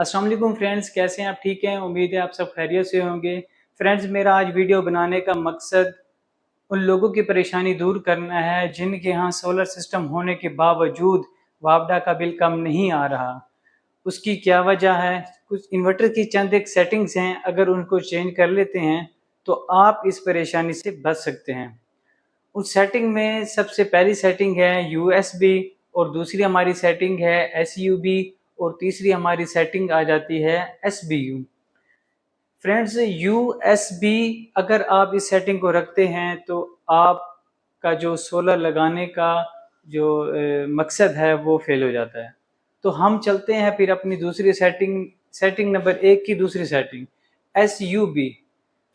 अस्सलाम वालेकुम फ्रेंड्स, कैसे हैं आप? ठीक हैं? उम्मीद है आप सब खैरियत से होंगे। फ्रेंड्स, मेरा आज वीडियो बनाने का मकसद उन लोगों की परेशानी दूर करना है जिनके यहाँ सोलर सिस्टम होने के बावजूद वापडा का बिल कम नहीं आ रहा। उसकी क्या वजह है? कुछ इन्वर्टर की चंद एक सेटिंग्स हैं, अगर उनको चेंज कर लेते हैं तो आप इस परेशानी से बच सकते हैं। उस सेटिंग में सबसे पहली सेटिंग है यूएसबी और दूसरी हमारी सेटिंग है एसयूबी और तीसरी हमारी सेटिंग आ जाती है एसबीयू। फ्रेंड्स, यूएसबी अगर आप इस सेटिंग को रखते हैं तो आपका जो सोलर लगाने का जो मकसद है वो फेल हो जाता है। तो हम चलते हैं फिर अपनी दूसरी सेटिंग, सेटिंग नंबर 1 की दूसरी सेटिंग एसयूबी।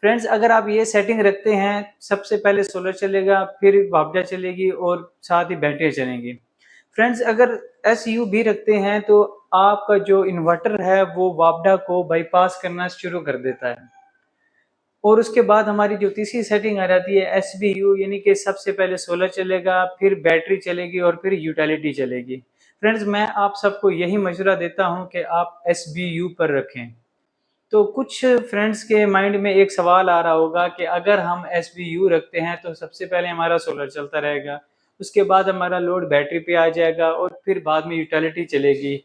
फ्रेंड्स, अगर आप ये सेटिंग रखते हैं, सबसे पहले सोलर चलेगा, फिर वापडा चलेगी और साथ ही बैटरी चलेंगी। फ्रेंड्स, अगर एसयू भी रखते हैं तो आपका जो इन्वर्टर है वो वापडा को बाईपास करना शुरू कर देता है। और उसके बाद हमारी जो तीसरी सेटिंग आ जाती है एसबीयू, यानी कि सबसे पहले सोलर चलेगा, फिर बैटरी चलेगी और फिर यूटिलिटी चलेगी। फ्रेंड्स, मैं आप सबको यही मशवरा देता हूं कि आप एसबीयू पर रखें। तो कुछ फ्रेंड्स के माइंड में एक सवाल आ रहा होगा कि अगर हम एसबीयू रखते हैं तो सबसे पहले हमारा सोलर चलता रहेगा, उसके बाद हमारा लोड बैटरी पे आ जाएगा और फिर बाद में यूटिलिटी चलेगी।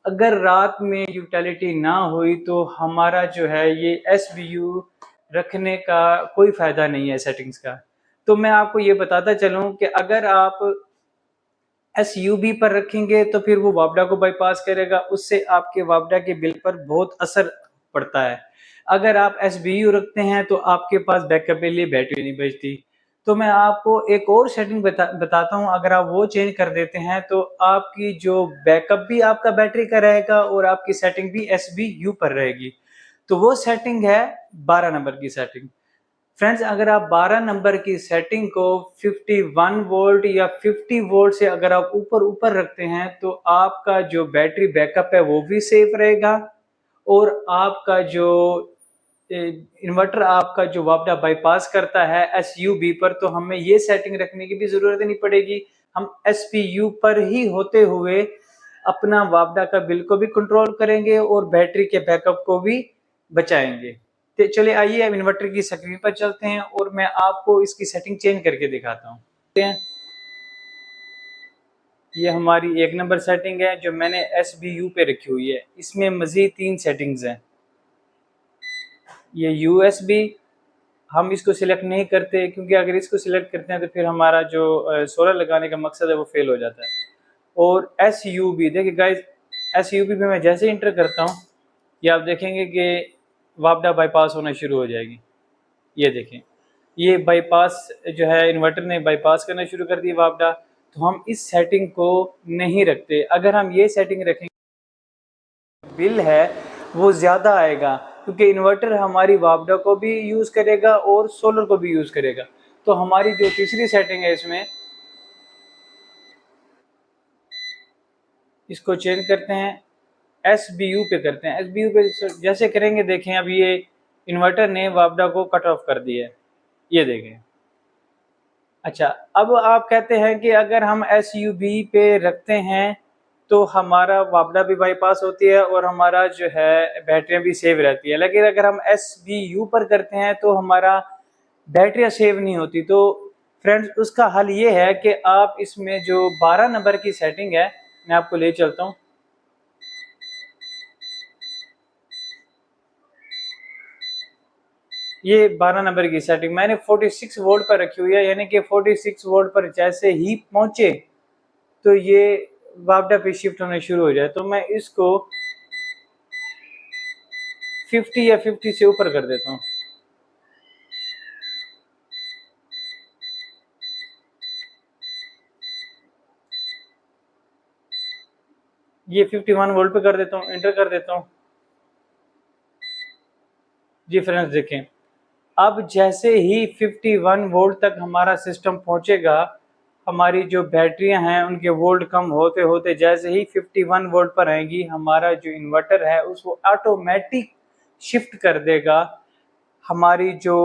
अगर रात में यूटिलिटी ना हुई तो हमारा जो है ये एसबीयू रखने का कोई फायदा नहीं है सेटिंग्स का। तो मैं आपको ये बताता चलूं कि अगर आप एसयूबी पर रखेंगे तो फिर वो वापडा को बाईपास करेगा, उससे आपके वापडा के बिल पर बहुत असर पड़ता है। अगर आप एसबीयू रखते हैं तो आपके पास बैकअप के लिए बैटरी नहीं बचती। तो मैं आपको एक और सेटिंग बताता हूँ, अगर आप वो चेंज कर देते हैं तो आपकी जो बैकअप भी आपका बैटरी का रहेगा और आपकी सेटिंग भी एसबीयू पर रहेगी। तो वो सेटिंग है 12 नंबर की सेटिंग। फ्रेंड्स, अगर आप 12 नंबर की सेटिंग को 51 वोल्ट या 50 वोल्ट से अगर आप ऊपर ऊपर रखते हैं तो आपका जो बैटरी बैकअप है वो भी सेफ रहेगा और आपका जो इन्वर्टर आपका जो वापडा बाईपास करता है एसयूबी पर, तो हमें ये सेटिंग रखने की भी जरूरत नहीं पड़ेगी। हम एसपीयू पर ही होते हुए अपना वापडा का बिल को भी कंट्रोल करेंगे और बैटरी के बैकअप को भी बचाएंगे। तो चलिए आइए अब इन्वर्टर की स्क्रीन पर चलते हैं और मैं आपको इसकी सेटिंग चेंज करके दिखाता हूँ। ये हमारी 1 नंबर सेटिंग है जो मैंने एसबीयू पे रखी हुई है। इसमें मजीद 3 सेटिंग्स हैं। ये यूएसबी, हम इसको सिलेक्ट नहीं करते क्योंकि अगर इसको सिलेक्ट करते हैं तो फिर हमारा जो सोलर लगाने का मकसद है वो फेल हो जाता है। और एस यू बी, देखिए गाइज, एस यू बी पे मैं जैसे इंटर करता हूँ ये आप देखेंगे कि वापडा बाईपास होना शुरू हो जाएगी। ये देखें, ये बाईपास जो है इन्वर्टर ने बाईपास करना शुरू कर दिया वापडा। तो हम इस सेटिंग को नहीं रखते। अगर हम ये सेटिंग रखेंगे बिल है वो ज़्यादा आएगा क्योंकि इन्वर्टर हमारी वापडा को भी यूज़ करेगा और सोलर को भी यूज़ करेगा। तो हमारी जो तीसरी सेटिंग है इसमें, इसको चेंज करते हैं, एस बी यू पे करते हैं। एस बी यू पे जैसे करेंगे देखें, अब ये इन्वर्टर ने वापडा को कट ऑफ कर दिया है, ये देखें। अच्छा, अब आप कहते हैं कि अगर हम एस यू बी पे रखते हैं तो हमारा वापडा भी बाईपास होती है और हमारा जो है बैटरियाँ भी सेव रहती है। लेकिन अगर हम एस बी यू पर करते हैं तो हमारा बैटरियाँ सेव नहीं होती। तो फ्रेंड्स, उसका हल ये है कि आप इसमें जो 12 नंबर की सेटिंग है, मैं आपको ले चलता हूँ। ये 12 नंबर की सेटिंग मैंने 46 वोल्ट पर रखी हुई है, यानी कि 46 वोल्ट पर जैसे ही पहुंचे तो ये वापडा पे शिफ्ट होने शुरू हो जाए। तो मैं इसको 50 या 50 से ऊपर कर देता हूँ। ये 51 वोल्ट पे कर देता हूँ, एंटर कर देता हूँ। जी फ्रेंड्स, देखें, अब जैसे ही 51 वोल्ट तक हमारा सिस्टम पहुंचेगा, हमारी जो बैटरियां हैं उनके वोल्ट कम होते होते जैसे ही 51 वोल्ट पर आएंगी, हमारा जो इन्वर्टर है उसको ऑटोमेटिक शिफ्ट कर देगा हमारी जो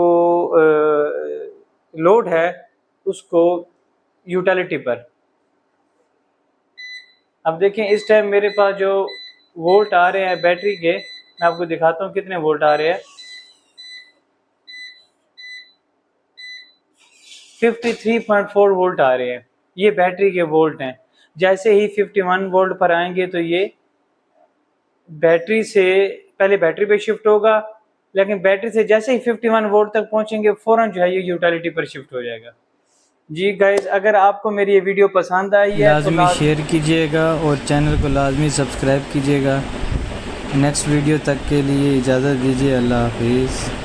लोड है उसको यूटिलिटी पर। अब देखें, इस टाइम मेरे पास जो वोल्ट आ रहे हैं बैटरी के, मैं आपको दिखाता हूँ कितने वोल्ट आ रहे हैं। 53.4 वोल्ट आ रहे हैं, ये बैटरी के वोल्ट हैं। जैसे ही 51 वोल्ट पर आएंगे तो ये बैटरी से पहले बैटरी पे शिफ्ट होगा, लेकिन बैटरी से जैसे ही 51 वोल्ट तक पहुंचेंगे फ़ौरन जो है ये यूटिलिटी पर शिफ्ट हो जाएगा। जी गाइस, अगर आपको मेरी ये वीडियो पसंद आई है लाजमी तो शेयर कीजिएगा और चैनल को लाजमी सब्सक्राइब कीजिएगा। नेक्स्ट वीडियो तक के लिए इजाज़त दीजिए। अल्लाह हाफिज़।